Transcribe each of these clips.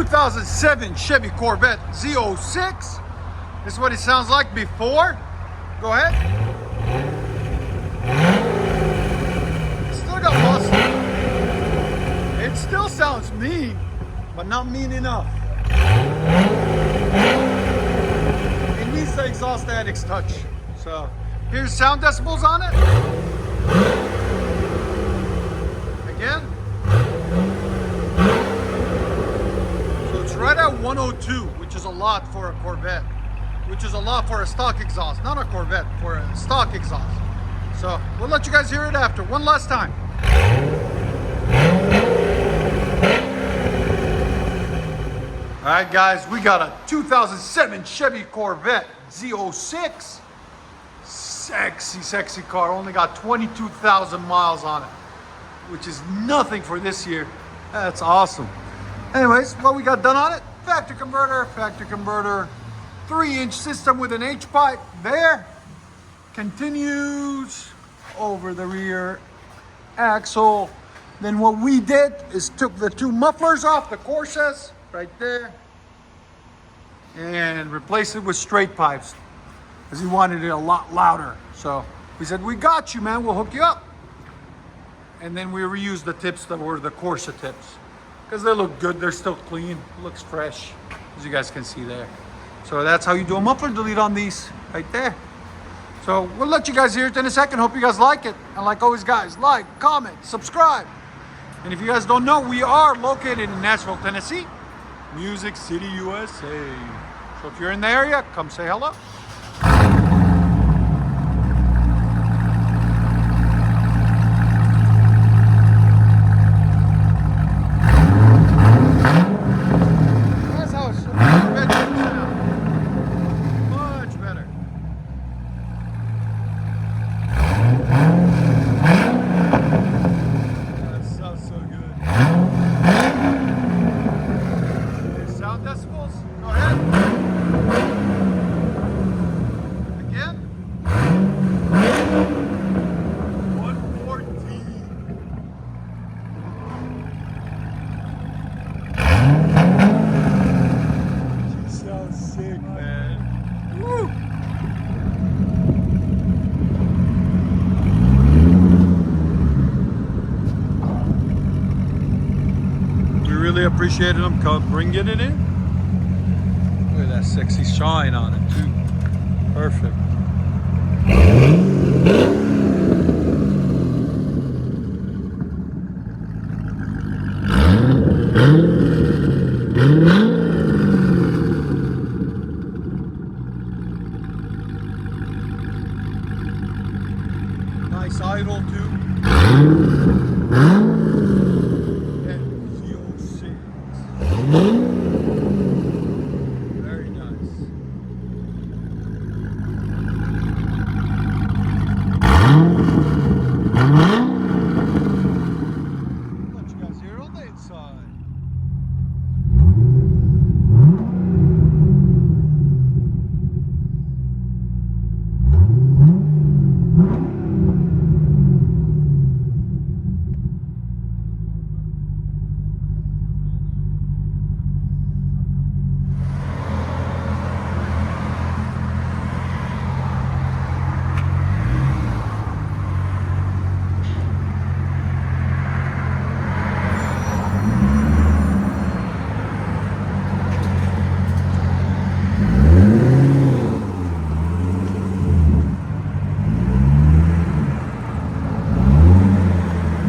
2007 Chevy Corvette Z06. This is what it sounds like before. Go ahead. It's still got muscle. It still sounds mean, but not mean enough. It needs the exhaust addict's touch. So here's sound decibels on it. Again. So it's right at 102, which is a lot for a Corvette. Which is a lot for a stock exhaust. Not a Corvette, for a stock exhaust. So we'll let you guys hear it after. One last time. All right, guys, we got a 2007 Chevy Corvette Z06. Sexy car. Only got 22,000 miles on it, which is nothing for this year. That's awesome. Anyways, what we got done on it? Factory converter, 3-inch system with an H-pipe there. Continues over the rear axle. Then what we did is took the two mufflers off the Corsas right there and replaced it with straight pipes because he wanted it a lot louder. So we said, we got you, man, we'll hook you up. And then we reused the tips that were the Corsa tips because they look good, they're still clean, looks fresh, as you guys can see there. So that's how you do a muffler delete on these right there. So we'll let you guys hear it in a second. Hope you guys like it. And like always, guys, like, comment, subscribe. And if you guys don't know, we are located in Nashville, Tennessee, Music City, USA. So if you're in the area, come say hello. That's how it's much better. That sounds so good. Sound decibels? Go ahead. Again. 114. She sounds sick, man. Woo! We really appreciated them bringing it in. Look at that sexy shine on it too. Perfect. Nice idle too. Z06. Very nice. Let you guys hear it on the inside.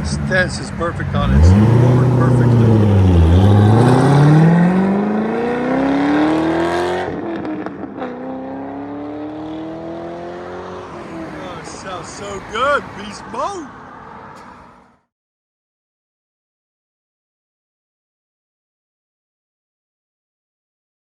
Stance is perfect on it. It's lowered perfectly. Oh, it sounds so good. Beast mode.